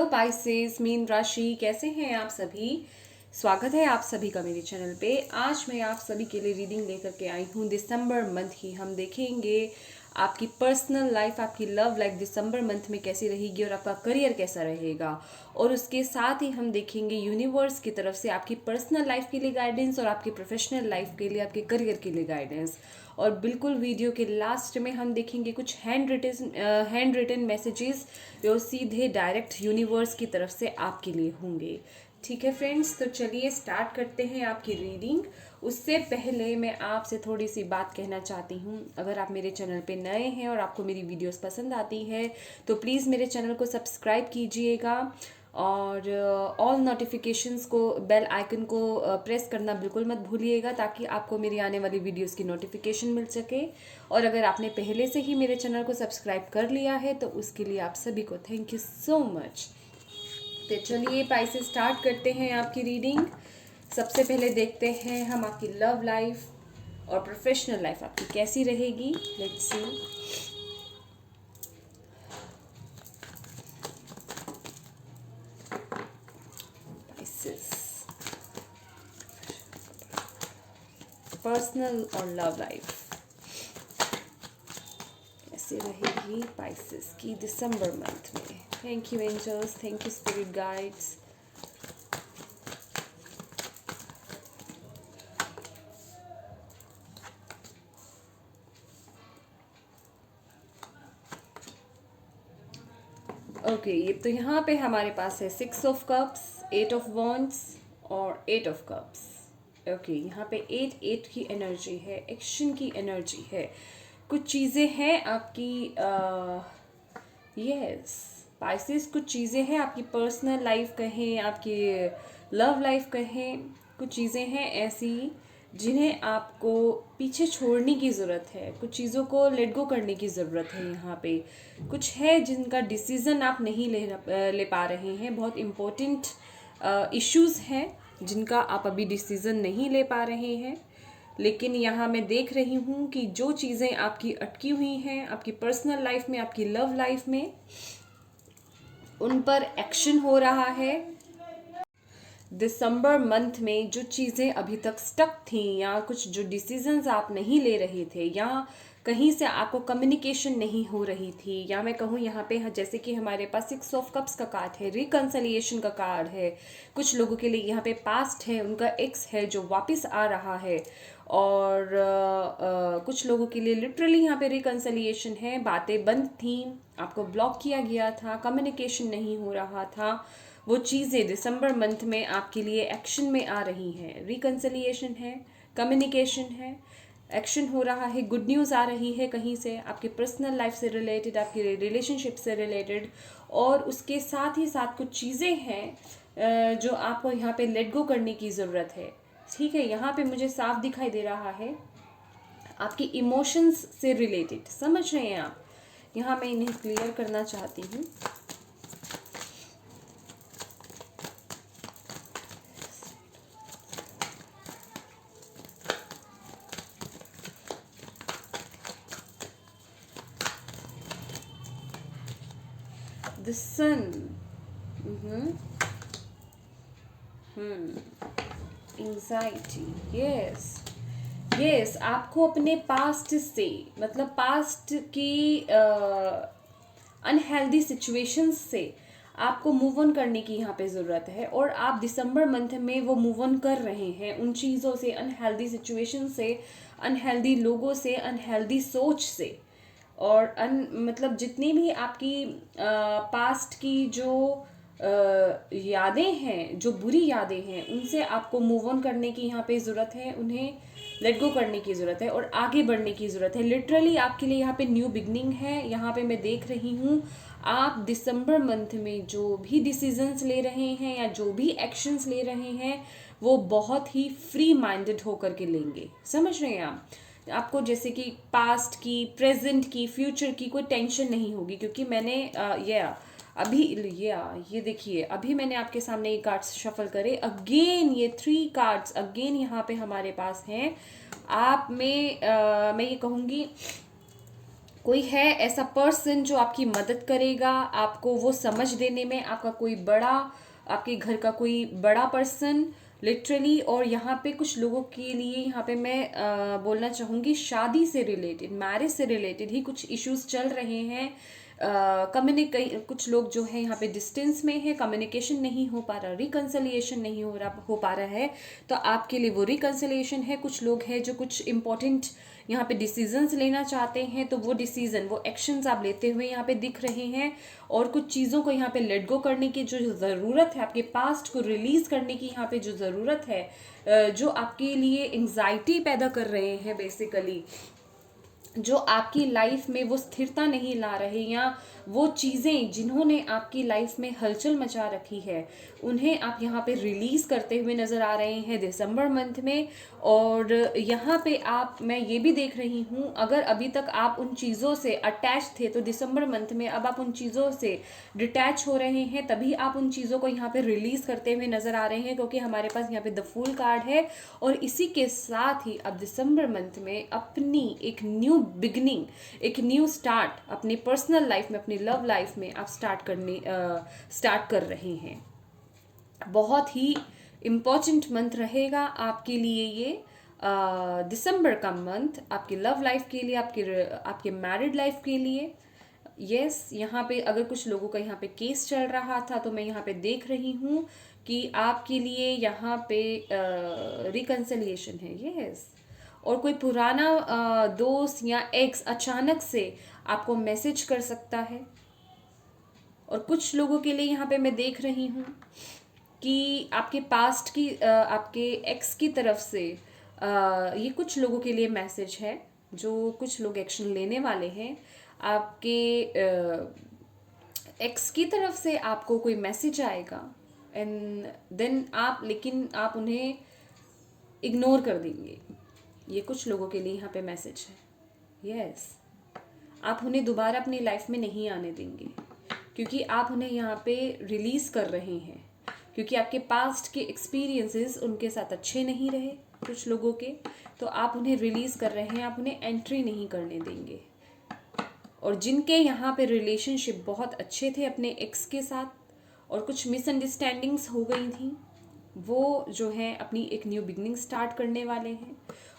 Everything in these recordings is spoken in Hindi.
पाइसेस मीन राशि, कैसे हैं आप सभी। स्वागत है आप सभी का मेरे चैनल पे। आज मैं आप सभी के लिए रीडिंग लेकर के आई हूँ। दिसंबर मंथ की हम देखेंगे आपकी पर्सनल लाइफ, आपकी लव लाइफ दिसंबर मंथ में कैसी रहेगी और आपका करियर कैसा रहेगा। और उसके साथ ही हम देखेंगे यूनिवर्स की तरफ से आपकी पर्सनल लाइफ के लिए गाइडेंस और आपकी प्रोफेशनल लाइफ के लिए, आपके करियर के लिए गाइडेंस। और बिल्कुल वीडियो के लास्ट में हम देखेंगे कुछ हैंड रिटन मैसेजेस जो सीधे डायरेक्ट यूनिवर्स की तरफ से आपके लिए होंगे। ठीक है फ्रेंड्स, तो चलिए स्टार्ट करते हैं आपकी रीडिंग। उससे पहले मैं आपसे थोड़ी सी बात कहना चाहती हूँ। अगर आप मेरे चैनल पे नए हैं और आपको मेरी वीडियोस पसंद आती है तो प्लीज़ मेरे चैनल को सब्सक्राइब कीजिएगा और ऑल नोटिफिकेशंस को, बेल आइकन को प्रेस करना बिल्कुल मत भूलिएगा ताकि आपको मेरी आने वाली वीडियोस की नोटिफिकेशन मिल सके। और अगर आपने पहले से ही मेरे चैनल को सब्सक्राइब कर लिया है तो उसके लिए आप सभी को थैंक यू सो मच। तो चलिए पाइसेस स्टार्ट करते हैं आपकी रीडिंग। सबसे पहले देखते हैं हम आपकी लव लाइफ और प्रोफेशनल लाइफ आपकी कैसी रहेगी। Let's see. पाइसेस पर्सनल और लव लाइफ कैसी रहेगी पाइसेस की दिसंबर मंथ में। Thank you angels, thank you spirit guides. Okay, ये तो यहाँ पे हमारे पास है 6 ऑफ कप्स, 8 ऑफ वॉन्ड्स और 8 ऑफ कप्स। ओके, यहाँ पे 8 की एनर्जी है, एक्शन की एनर्जी है। कुछ चीज़ें हैं आपकी यस पाइसेस, कुछ चीज़ें हैं आपकी पर्सनल लाइफ कहें, आपकी लव लाइफ कहें, कुछ चीज़ें हैं ऐसी जिन्हें आपको पीछे छोड़ने की ज़रूरत है। कुछ चीज़ों को लेट गो करने की ज़रूरत है। यहाँ पे कुछ है जिनका डिसीज़न आप नहीं ले पा रहे हैं। बहुत इम्पोर्टेंट इश्यूज़ हैं जिनका आप अभी डिसीज़न नहीं ले पा रहे हैं। लेकिन यहाँ मैं देख रही हूँ कि जो चीज़ें आपकी अटकी हुई हैं आपकी पर्सनल लाइफ में, आपकी लव लाइफ में, उन पर एक्शन हो रहा है। दिसंबर मंथ में जो चीज़ें अभी तक स्टक थी या कुछ जो डिसीजंस आप नहीं ले रहे थे या कहीं से आपको कम्युनिकेशन नहीं हो रही थी, या मैं कहूँ यहाँ पे जैसे कि हमारे पास 6 ऑफ कप्स का कार्ड है, रिकन्सिलिएशन का कार्ड है। कुछ लोगों के लिए यहाँ पे पास्ट है, उनका एक्स है जो वापस आ रहा है। और कुछ लोगों के लिए लिटरली यहाँ पे रिकन्सिलिएशन है। बातें बंद थी, आपको ब्लॉक किया गया था, कम्युनिकेशन नहीं हो रहा था। वो चीज़ें दिसंबर मंथ में आपके लिए एक्शन में आ रही हैं। रिकन्सिलिएशन है, कम्युनिकेशन है, एक्शन हो रहा है, गुड न्यूज़ आ रही है कहीं से आपकी पर्सनल लाइफ से रिलेटेड, आपकी रिलेशनशिप से रिलेटेड। और उसके साथ ही साथ कुछ चीज़ें हैं जो आपको यहाँ पे लेट गो करने की ज़रूरत है। ठीक है, यहाँ पे मुझे साफ दिखाई दे रहा है आपकी इमोशंस से रिलेटेड। समझ रहे हैं आप? यहाँ मैं इन्हें क्लियर करना चाहती हूँ। The sun. Anxiety. Yes, आपको अपने पास्ट से, मतलब पास्ट की अनहेल्दी सिचुएशंस से आपको मूव ऑन करने की यहाँ पे ज़रूरत है। और आप दिसंबर मंथ में वो मूव ऑन कर रहे हैं उन चीज़ों से, अनहेल्दी सिचुएशन से, अनहेल्दी लोगों से, अनहेल्दी सोच से। और मतलब जितनी भी आपकी पास्ट की जो यादें हैं, जो बुरी यादें हैं, उनसे आपको मूव ऑन करने की यहाँ पे ज़रूरत है। उन्हें लेट गो करने की ज़रूरत है और आगे बढ़ने की ज़रूरत है। लिटरली आपके लिए यहाँ पे न्यू बिगनिंग है। यहाँ पे मैं देख रही हूँ आप दिसंबर मंथ में जो भी डिसीजंस ले रहे हैं या जो भी एक्शंस ले रहे हैं वो बहुत ही फ्री माइंडेड होकर के लेंगे। समझ रहे हैं आप? आपको जैसे कि पास्ट की, प्रेजेंट की, फ्यूचर की कोई टेंशन नहीं होगी। क्योंकि मैंने ये देखिए, अभी मैंने आपके सामने ये कार्ड्स शफल करे, अगेन ये 3 कार्ड्स अगेन यहाँ पे हमारे पास हैं। आप में मैं ये कहूँगी कोई है ऐसा पर्सन जो आपकी मदद करेगा, आपको वो समझ देने में, आपका कोई बड़ा, आपके घर का कोई बड़ा पर्सन लिटरली। और यहाँ पे कुछ लोगों के लिए यहाँ पे मैं बोलना चाहूँगी शादी से रिलेटेड, मैरिज से रिलेटेड ही कुछ इश्यूज चल रहे हैं। कुछ लोग जो है यहाँ पे डिस्टेंस में है, कम्युनिकेशन नहीं हो पा रहा, रिकन्सिलिएशन नहीं हो पा रहा है। तो आपके लिए वो रिकन्सिलिएशन है। कुछ लोग हैं जो कुछ इंपॉर्टेंट यहाँ पे डिसीजंस लेना चाहते हैं, तो वो डिसीजन, वो एक्शंस आप लेते हुए यहाँ पे दिख रहे हैं। और कुछ चीज़ों को यहाँ पे लेट गो करने की जो ज़रूरत है, आपके पास्ट को रिलीज करने की यहाँ पे जो ज़रूरत है, जो आपके लिए एंग्जाइटी पैदा कर रहे हैं बेसिकली, जो आपकी लाइफ में वो स्थिरता नहीं ला रहे, या वो चीज़ें जिन्होंने आपकी लाइफ में हलचल मचा रखी है, उन्हें आप यहाँ पे रिलीज करते हुए नज़र आ रहे हैं दिसंबर मंथ में। और यहाँ पे मैं ये भी देख रही हूँ, अगर अभी तक आप उन चीज़ों से अटैच थे तो दिसंबर मंथ में अब आप उन चीज़ों से डिटैच हो रहे हैं, तभी आप उन चीज़ों को यहाँ पे रिलीज करते हुए नज़र आ रहे हैं, क्योंकि हमारे पास यहाँ पे द फूल कार्ड है। और इसी के साथ ही अब दिसंबर मंथ में अपनी एक न्यू बिगनिंग, एक न्यू स्टार्ट अपनी पर्सनल लाइफ में, अपनी लव लाइफ में आप स्टार्ट कर रहे हैं। बहुत ही इम्पॉर्टेंट मंथ रहेगा आपके लिए ये दिसंबर का मंथ, आपकी लव लाइफ के लिए, आपके मैरिड लाइफ के लिए। यस, यहाँ पे अगर कुछ लोगों का यहाँ पे केस चल रहा था, तो मैं यहाँ पे देख रही हूँ कि आपके लिए यहाँ पे रिकन्सिलिएशन है। यस, और कोई पुराना दोस्त या एक्स अचानक से आपको मैसेज कर सकता है। और कुछ लोगों के लिए यहाँ पे मैं देख रही हूँ कि आपके पास्ट की, आपके एक्स की तरफ से ये कुछ लोगों के लिए मैसेज है, जो कुछ लोग एक्शन लेने वाले हैं। आपके एक्स की तरफ से आपको कोई मैसेज आएगा, एंड देन लेकिन आप उन्हें इग्नोर कर देंगे। ये कुछ लोगों के लिए यहाँ पे मैसेज है। यस, आप उन्हें दोबारा अपनी लाइफ में नहीं आने देंगे, क्योंकि आप उन्हें यहाँ पे रिलीज कर रहे हैं, क्योंकि आपके पास्ट के एक्सपीरियंसेस उनके साथ अच्छे नहीं रहे कुछ लोगों के, तो आप उन्हें रिलीज कर रहे हैं, आप उन्हें एंट्री नहीं करने देंगे। और जिनके यहाँ पे रिलेशनशिप बहुत अच्छे थे अपने एक्स के साथ और कुछ मिसअंडरस्टैंडिंग्स हो गई थी, वो जो है अपनी एक न्यू बिगनिंग स्टार्ट करने वाले हैं।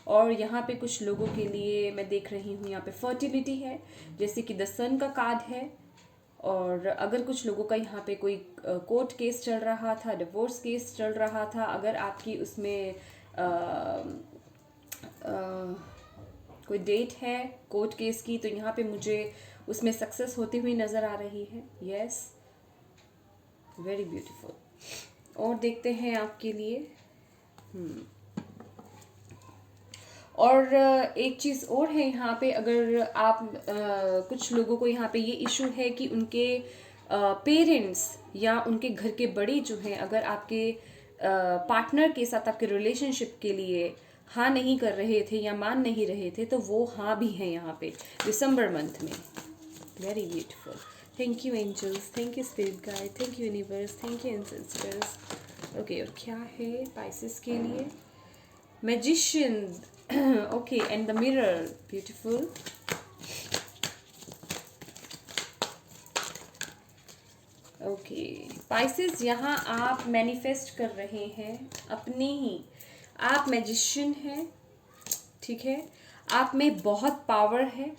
और यहाँ पे कुछ लोगों के लिए मैं देख रही हूँ यहाँ पे फर्टिलिटी है, जैसे कि द सन का कार्ड है। और अगर कुछ लोगों का यहाँ पे कोई कोर्ट केस चल रहा था, डिवोर्स केस चल रहा था, अगर आपकी उसमें कोई डेट है कोर्ट केस की, तो यहाँ पे मुझे उसमें सक्सेस होती हुई नज़र आ रही है। Yes, very beautiful. और देखते हैं आपके लिए। और एक चीज़ और है यहाँ पे, अगर आप कुछ लोगों को यहाँ पे ये इशू है कि उनके पेरेंट्स या उनके घर के बड़े जो हैं, अगर आपके पार्टनर के साथ आपके रिलेशनशिप के लिए हाँ नहीं कर रहे थे या मान नहीं रहे थे, तो वो हाँ भी हैं यहाँ पे दिसंबर मंथ में। Very beautiful. Thank you angels, thank you spirit guide, thank you universe, thank you ancestors. Okay, और क्या है पाइसेस के लिए? Magician, okay, and the mirror, beautiful. Okay Pisces, यहाँ आप मैनिफेस्ट कर रहे हैं अपने ही, आप मैजिशियन हैं, ठीक है, आप में बहुत पावर है,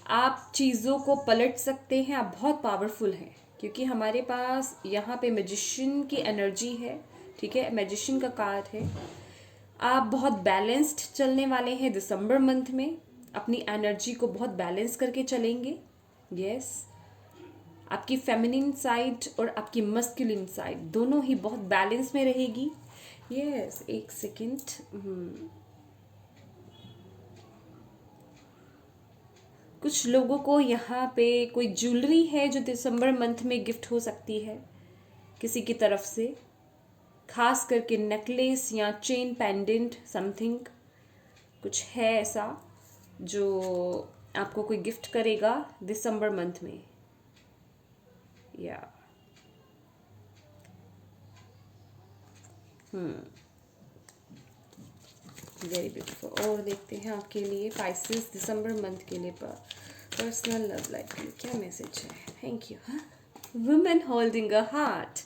आप चीज़ों को पलट सकते हैं, आप बहुत पावरफुल हैं, क्योंकि हमारे पास यहाँ पे मैजिशियन की एनर्जी है, ठीक है, मैजिशियन का कार्ड है। आप बहुत बैलेंस्ड चलने वाले हैं दिसंबर मंथ में, अपनी एनर्जी को बहुत बैलेंस करके चलेंगे। यस, आपकी फेमिनिन साइड और आपकी मस्कुलिन साइड दोनों ही बहुत बैलेंस में रहेगी। यस, एक सेकेंड। कुछ लोगों को यहाँ पे कोई ज्वेलरी है जो दिसंबर मंथ में गिफ्ट हो सकती है किसी की तरफ से, खास करके नेकलेस या चेन पेंडेंट समथिंग कुछ है ऐसा जो आपको कोई गिफ्ट करेगा दिसंबर मंथ में। या वेरी ब्यूटीफुल। और देखते हैं आपके लिए पाइसेस दिसंबर मंथ के लिए पर्सनल लव लाइफ के लिए क्या मैसेज है? Thank you. हाँ, women holding a heart,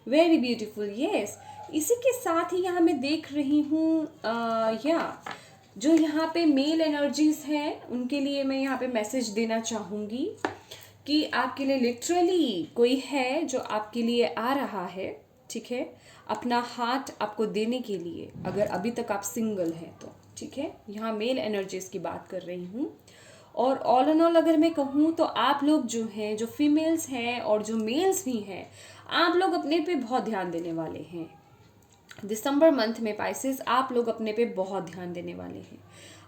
very beautiful, yes. इसी के साथ ही यहाँ मैं देख रही हूँ या जो यहाँ पे मेल एनर्जीज हैं उनके लिए मैं यहाँ पे मैसेज देना चाहूँगी कि आपके लिए लिटरली कोई है जो आपके लिए आ रहा है, ठीक है, अपना हार्ट आपको देने के लिए, अगर अभी तक आप सिंगल हैं तो, ठीक है। यहाँ मेल एनर्जीज की बात कर रही हूँ। और ऑल एंड ऑल अगर मैं कहूँ तो आप लोग जो हैं, जो फीमेल्स हैं और जो मेल्स भी हैं, आप लोग अपने पे बहुत ध्यान देने वाले हैं दिसंबर मंथ में। पाइसेस, आप लोग अपने पे बहुत ध्यान देने वाले हैं।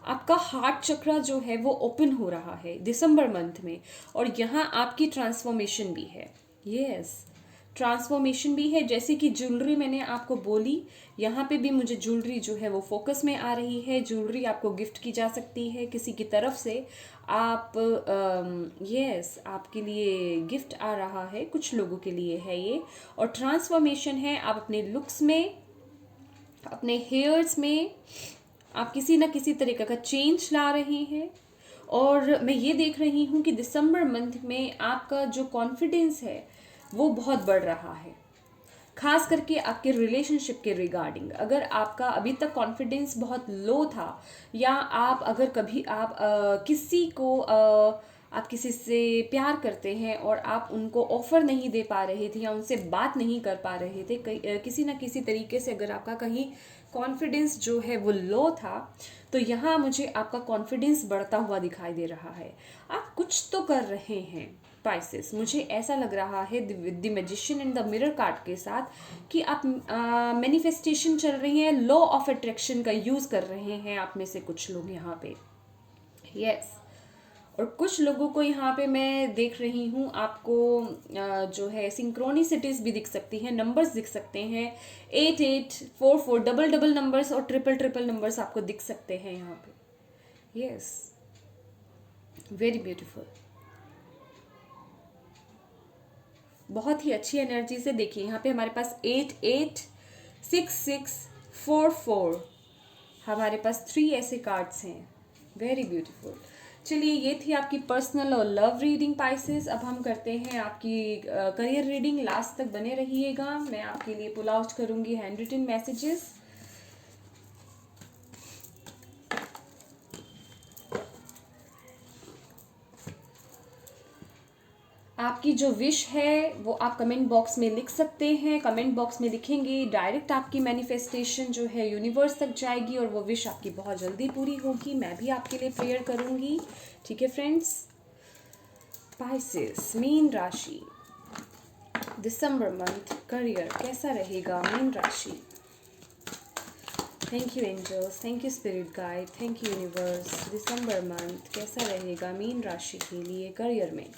आपका हार्ट चक्र जो है वो ओपन हो रहा है दिसंबर मंथ में, और यहाँ आपकी ट्रांसफॉर्मेशन भी है। यस, ट्रांसफॉर्मेशन भी है। जैसे कि ज्वेलरी मैंने आपको बोली, यहाँ पे भी मुझे ज्वेलरी जो है वो फोकस में आ रही है। ज्वेलरी आपको गिफ्ट की जा सकती है किसी की तरफ से। आप यस, आपके लिए गिफ्ट आ रहा है, कुछ लोगों के लिए है ये। और ट्रांसफॉर्मेशन है, आप अपने लुक्स में, अपने हेयर्स में आप किसी ना किसी तरीके का चेंज ला रहे हैं। और मैं ये देख रही हूँ कि दिसंबर मंथ में आपका जो कॉन्फिडेंस है वो बहुत बढ़ रहा है, खास करके आपके रिलेशनशिप के रिगार्डिंग। अगर आपका अभी तक कॉन्फिडेंस बहुत लो था, या आप अगर कभी आप किसी को आप किसी से प्यार करते हैं और आप उनको ऑफर नहीं दे पा रहे थे या उनसे बात नहीं कर पा रहे थे, किसी ना किसी तरीके से अगर आपका कहीं कॉन्फिडेंस जो है वो लो था, तो यहाँ मुझे आपका कॉन्फिडेंस बढ़ता हुआ दिखाई दे रहा है। आप कुछ तो कर रहे हैं पाइसेस, मुझे ऐसा लग रहा है the magician and the mirror card के साथ कि आप मैनिफेस्टेशन चल रही है, लॉ ऑफ अट्रैक्शन का यूज़ कर रहे हैं आप में से कुछ लोग यहाँ पे। यस, और कुछ लोगों को यहाँ पे मैं देख रही हूँ, आपको जो है सिंक्रोनिसिटीज भी दिख सकती हैं, नंबर्स दिख सकते हैं, 8844, डबल डबल नंबर्स और ट्रिपल ट्रिपल नंबर्स आपको दिख सकते हैं यहाँ पे। यस, वेरी ब्यूटीफुल, बहुत ही अच्छी एनर्जी से। देखिए यहाँ पे हमारे पास 886644, हमारे पास 3 ऐसे कार्ड्स हैं, वेरी ब्यूटीफुल। चलिए, ये थी आपकी पर्सनल और लव रीडिंग पाइसेस। अब हम करते हैं आपकी करियर रीडिंग। लास्ट तक बने रहिएगा, मैं आपके लिए पुल आउट करूंगी हैंड रिटन मैसेजेस। आपकी जो विश है वो आप कमेंट बॉक्स में लिख सकते हैं। कमेंट बॉक्स में लिखेंगे, डायरेक्ट आपकी मैनिफेस्टेशन जो है यूनिवर्स तक जाएगी और वो विश आपकी बहुत जल्दी पूरी होगी। मैं भी आपके लिए प्रेयर करूंगी, ठीक है फ्रेंड्स। पाइसेस, मीन राशि, दिसंबर मंथ करियर कैसा रहेगा? मीन राशि। Thank you angels, thank you spirit guide, thank you universe. दिसंबर मंथ कैसा रहेगा मीन राशि के लिए करियर में?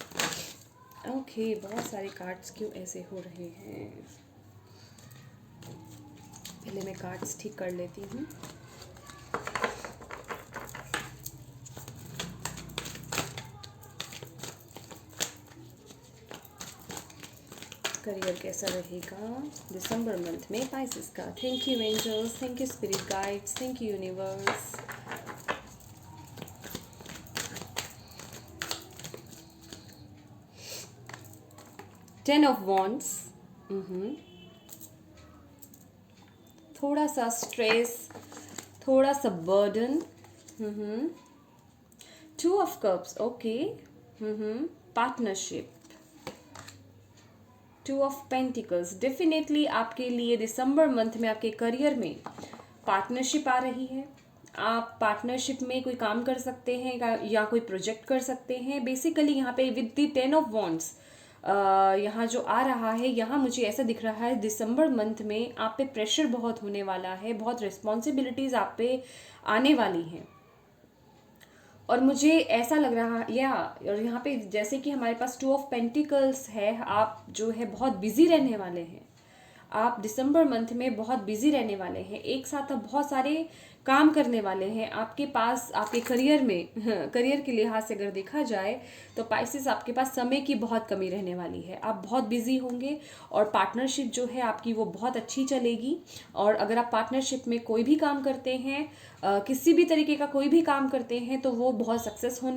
ओके, बहुत सारे कार्ड्स क्यों ऐसे हो रहे हैं? पहले मैं कार्ड्स ठीक कर लेती हूँ। करियर कैसा रहेगा दिसंबर मंथ में पाइसेस का? Thank you angels, thank you spirit guides, thank you universe. Ten of wands, थोड़ा सा स्ट्रेस, थोड़ा सा burden. Two of cups, okay. Partnership, two of pentacles. Definitely आपके लिए दिसंबर मंथ में आपके करियर में पार्टनरशिप आ रही है। आप पार्टनरशिप में कोई काम कर सकते हैं या कोई प्रोजेक्ट कर सकते हैं। बेसिकली यहाँ पे विद द 10 ऑफ वॉन्ड्स यहाँ जो आ रहा है, यहाँ मुझे ऐसा दिख रहा है दिसंबर मंथ में आप पे प्रेशर बहुत होने वाला है, बहुत रिस्पॉन्सिबिलिटीज आप पे आने वाली हैं। और मुझे ऐसा लग रहा या और यहाँ पे जैसे कि हमारे पास 2 ऑफ पेंटिकल्स है, आप जो है बहुत बिजी रहने वाले हैं। आप दिसंबर मंथ में बहुत बिजी रहने वाले हैं। एक साथ आप बहुत सारे काम करने वाले हैं, आपके पास आपके करियर में करियर के लिहाज से अगर देखा जाए तो पाइसेस आपके पास समय की बहुत कमी रहने वाली है। आप बहुत बिजी होंगे और पार्टनरशिप जो है आपकी वो बहुत अच्छी चलेगी। और अगर आप पार्टनरशिप में कोई भी काम करते हैं, किसी भी तरीके का कोई भी काम करते हैं, तो वो बहुत सक्सेसफुल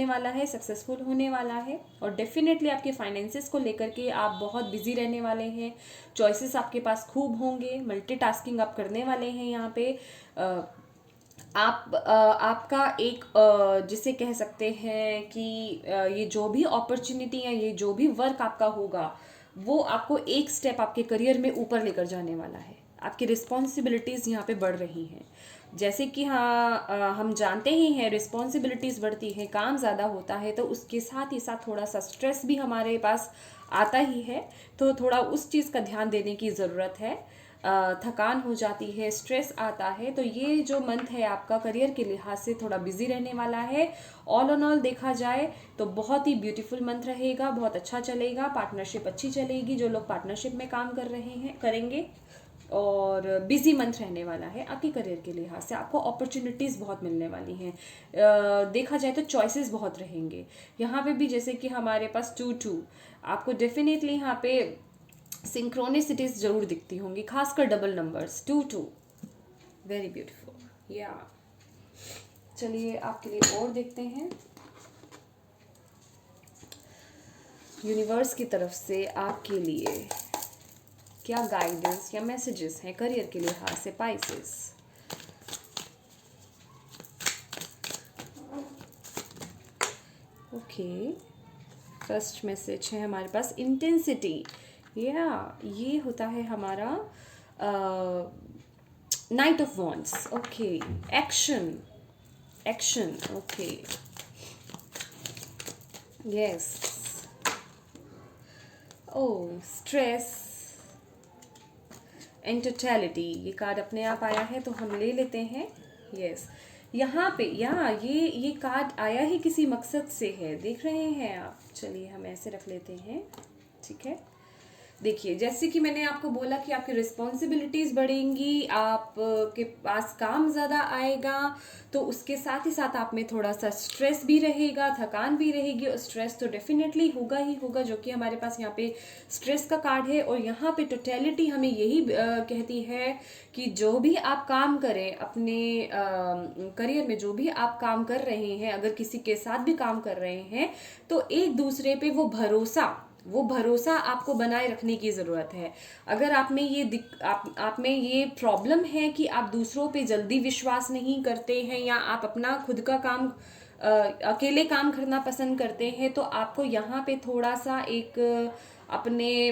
होने वाला है। और डेफिनेटली आपके फाइनेंसेस को लेकर के आप बहुत बिजी रहने वाले हैं। चॉइसेस आपके पास खूब होंगे, मल्टीटास्किंग आप करने वाले हैं यहाँ पे। आपका एक जिसे कह सकते हैं कि ये जो भी अपॉर्चुनिटी है, ये जो भी वर्क आपका होगा, वो आपको एक स्टेप आपके करियर में ऊपर लेकर जाने वाला है। आपकी रिस्पॉन्सिबिलिटीज़ यहाँ पे बढ़ रही हैं। जैसे कि हम जानते ही हैं, रिस्पॉन्सिबिलिटीज़ बढ़ती हैं, काम ज़्यादा होता है, तो उसके साथ ही साथ थोड़ा सा स्ट्रेस भी हमारे पास आता ही है। तो थोड़ा उस चीज़ का ध्यान देने की ज़रूरत है। थकान हो जाती है, स्ट्रेस आता है। तो ये जो मंथ है आपका करियर के लिहाज से थोड़ा बिजी रहने वाला है। ऑल ऑन ऑल देखा जाए तो बहुत ही ब्यूटीफुल मंथ रहेगा, बहुत अच्छा चलेगा, पार्टनरशिप अच्छी चलेगी। जो लोग पार्टनरशिप में काम कर रहे हैं करेंगे, और बिजी मंथ रहने वाला है आपके करियर के लिहाज से। आपको अपॉर्चुनिटीज़ बहुत मिलने वाली हैं। देखा जाए तो चॉइसेस बहुत रहेंगे यहाँ पे भी। जैसे कि हमारे पास 2-2, आपको डेफिनेटली यहाँ पे सिंक्रोनिसिटीज जरूर दिखती होंगी, खासकर डबल नंबर्स 2-2, वेरी ब्यूटीफुल। या चलिए आपके लिए और देखते हैं यूनिवर्स की तरफ से आपके लिए क्या गाइडेंस या मैसेजेस हैं करियर के लिहाज से पाइसेस। ओके, फर्स्ट मैसेज है हमारे पास इंटेंसिटी। या ये होता है हमारा knight of wands. Okay, action, okay, yes. Oh, stress and totality, ये कार्ड अपने आप आया है तो हम ले लेते हैं। यस, यहाँ पे ये कार्ड आया ही किसी मकसद से है, देख रहे हैं आप। चलिए हम ऐसे रख लेते हैं, ठीक है। देखिए, जैसे कि मैंने आपको बोला कि आपकी रिस्पॉन्सिबिलिटीज़ बढ़ेंगी, आप के पास काम ज़्यादा आएगा, तो उसके साथ ही साथ आप में थोड़ा सा स्ट्रेस भी रहेगा, थकान भी रहेगी। और स्ट्रेस तो डेफिनेटली होगा ही होगा, जो कि हमारे पास यहाँ पे स्ट्रेस का कार्ड है। और यहाँ पे टोटलिटी हमें यही कहती है कि जो भी आप काम करें अपने करियर में, जो भी आप काम कर रहे हैं, अगर किसी के साथ भी काम कर रहे हैं, तो एक दूसरे पे वो भरोसा आपको बनाए रखने की ज़रूरत है। अगर आप में आप में ये प्रॉब्लम है कि आप दूसरों पे जल्दी विश्वास नहीं करते हैं, या आप अपना खुद का काम अकेले काम करना पसंद करते हैं, तो आपको यहाँ पे थोड़ा सा एक अपने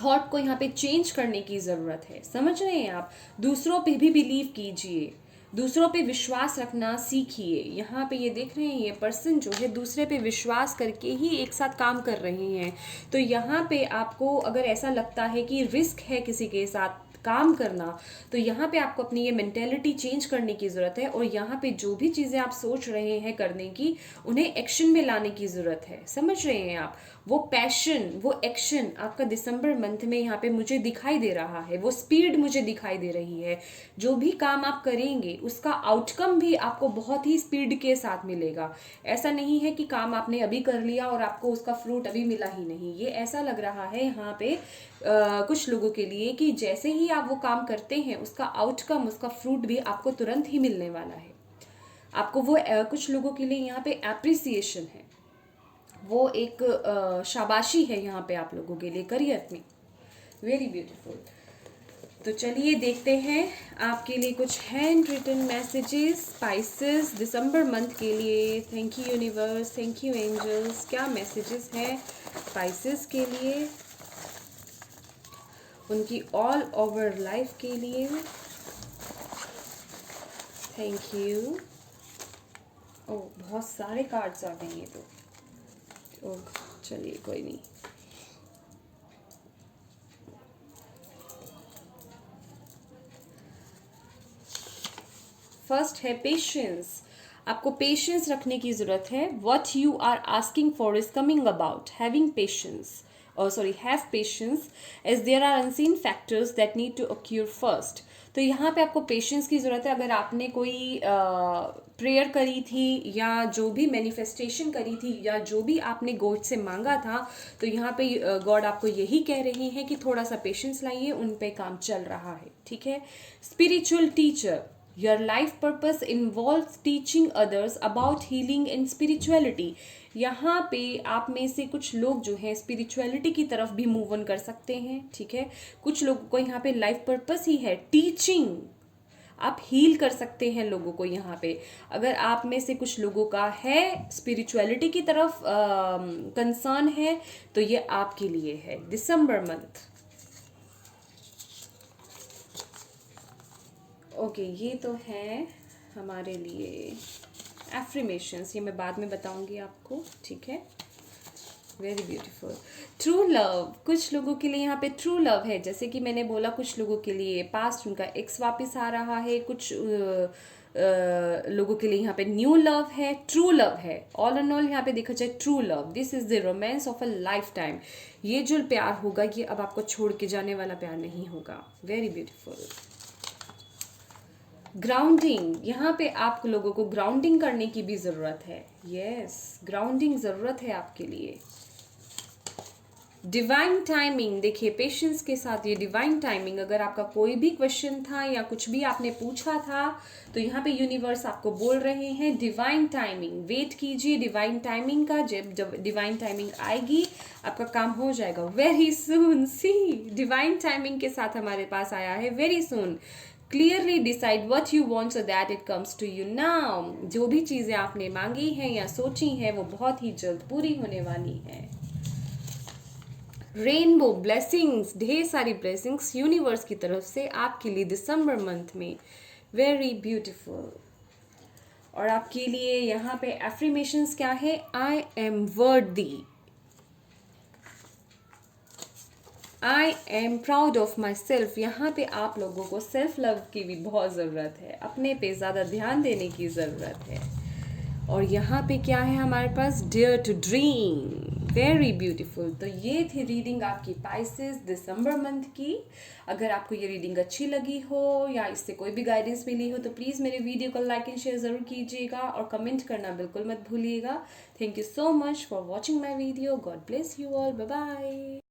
थॉट को यहाँ पे चेंज करने की ज़रूरत है। समझ रहे हैं आप? दूसरों पे भी बिलीव कीजिए, दूसरों पे विश्वास रखना सीखिए। यहाँ पे ये देख रहे हैं, ये पर्सन जो है दूसरे पे विश्वास करके ही एक साथ काम कर रहे हैं। तो यहाँ पे आपको अगर ऐसा लगता है कि रिस्क है किसी के साथ काम करना, तो यहाँ पे आपको अपनी ये मेंटेलिटी चेंज करने की ज़रूरत है। और यहाँ पे जो भी चीज़ें आप सोच रहे हैं करने की, उन्हें एक्शन में लाने की ज़रूरत है। समझ रहे हैं आप? वो पैशन, वो एक्शन आपका दिसंबर मंथ में यहाँ पे मुझे दिखाई दे रहा है, वो स्पीड मुझे दिखाई दे रही है। जो भी काम आप करेंगे उसका आउटकम भी आपको बहुत ही स्पीड के साथ मिलेगा। ऐसा नहीं है कि काम आपने अभी कर लिया और आपको उसका फ्रूट अभी मिला ही नहीं। ये ऐसा लग रहा है यहाँ पे कुछ लोगों के लिए कि जैसे ही आप वो काम करते हैं, उसका आउटकम, उसका फ्रूट भी आपको तुरंत ही मिलने वाला है। आपको वो कुछ लोगों के लिए यहाँ पे एप्रिसिएशन है, वो एक शाबाशी है यहाँ पे आप लोगों के लिए करियर में। Very beautiful. तो चलिए देखते हैं आपके लिए कुछ हैंड रिटन मैसेजेस स्पाइसेस दिसंबर मंथ के लिए। Thank you universe, thank you angels. क्या मैसेजेस हैं स्पाइसेस के लिए, उनकी ऑल ओवर लाइफ के लिए? Thank you. ओह, बहुत सारे कार्ड्स आ गए ये तो। ओह, चलिए कोई नहीं। फर्स्ट है पेशेंस। आपको पेशेंस रखने की ज़रूरत है। What you are asking for is coming about, having patience. have patience as there are unseen factors that need to occur first. तो यहाँ पे आपको पेशेंस की ज़रूरत है. अगर आपने कोई प्रेयर करी थी या जो भी मैनिफेस्टेशन करी थी या जो भी आपने गॉड से मांगा था, तो यहाँ पे गॉड आपको यही कह रहे हैं कि थोड़ा सा पेशेंस लाइए, उन पे काम चल रहा है. ठीक है. Spiritual teacher, your life purpose involves teaching others about healing and spirituality. यहाँ पे आप में से कुछ लोग जो हैं स्पिरिचुअलिटी की तरफ भी मूव ऑन कर सकते हैं. ठीक है. कुछ लोगों को यहाँ पे लाइफ पर्पस ही है टीचिंग. आप हील कर सकते हैं लोगों को यहाँ पे. अगर आप में से कुछ लोगों का है स्पिरिचुअलिटी की तरफ कंसर्न है, तो ये आपके लिए है दिसंबर मंथ. ओके, ये तो है हमारे लिए एफ्रीमेशंस. ये मैं बाद में बताऊंगी आपको. ठीक है. Very beautiful. ट्रू लव, कुछ लोगों के लिए यहाँ पे ट्रू लव है. जैसे कि मैंने बोला, कुछ लोगों के लिए पास्ट उनका एक्स वापस आ रहा है. कुछ लोगों के लिए यहाँ पे न्यू लव है, ट्रू लव है. ऑल एंड ऑल यहाँ पे देखा जाए true love, this is the romance of a life time. ये जो प्यार होगा ये अब आपको छोड़ के जाने वाला प्यार नहीं होगा. Very beautiful. ग्राउंडिंग, यहाँ पे आप लोगों को ग्राउंडिंग करने की भी ज़रूरत है. यस, ग्राउंडिंग ज़रूरत है आपके लिए. डिवाइन टाइमिंग, देखिए पेशेंस के साथ ये डिवाइन टाइमिंग. अगर आपका कोई भी क्वेश्चन था या कुछ भी आपने पूछा था, तो यहाँ पे यूनिवर्स आपको बोल रहे हैं डिवाइन टाइमिंग. वेट कीजिए डिवाइन टाइमिंग का. जब डिवाइन टाइमिंग आएगी आपका काम हो जाएगा very soon. See, divine timing के साथ हमारे पास आया है very soon. Clearly decide what you want so that it comes to you now. जो भी चीज़ें आपने मांगी हैं या सोची हैं वो बहुत ही जल्द पूरी होने वाली हैं. रेनबो ब्लेसिंग्स, ढेर सारी ब्लेसिंग्स यूनिवर्स की तरफ से आपके लिए दिसंबर मंथ में. Very beautiful. और आपके लिए यहाँ पे एफ्रीमेशंस क्या है? आई एम वर्दी, I am proud of my self. यहाँ पे आप लोगों को सेल्फ लव की भी बहुत ज़रूरत है. अपने पे ज़्यादा ध्यान देने की ज़रूरत है. और यहाँ पे क्या है हमारे पास? Dare to dream. Very beautiful. तो ये थी रीडिंग आपकी पाइसेस दिसंबर मंथ की. अगर आपको ये रीडिंग अच्छी लगी हो या इससे कोई भी गाइडेंस मिली हो, तो प्लीज़ मेरे वीडियो को लाइक एंड शेयर ज़रूर कीजिएगा और कमेंट करना बिल्कुल मत भूलिएगा. Thank you so much for watching my video. God bless you all. Bye bye.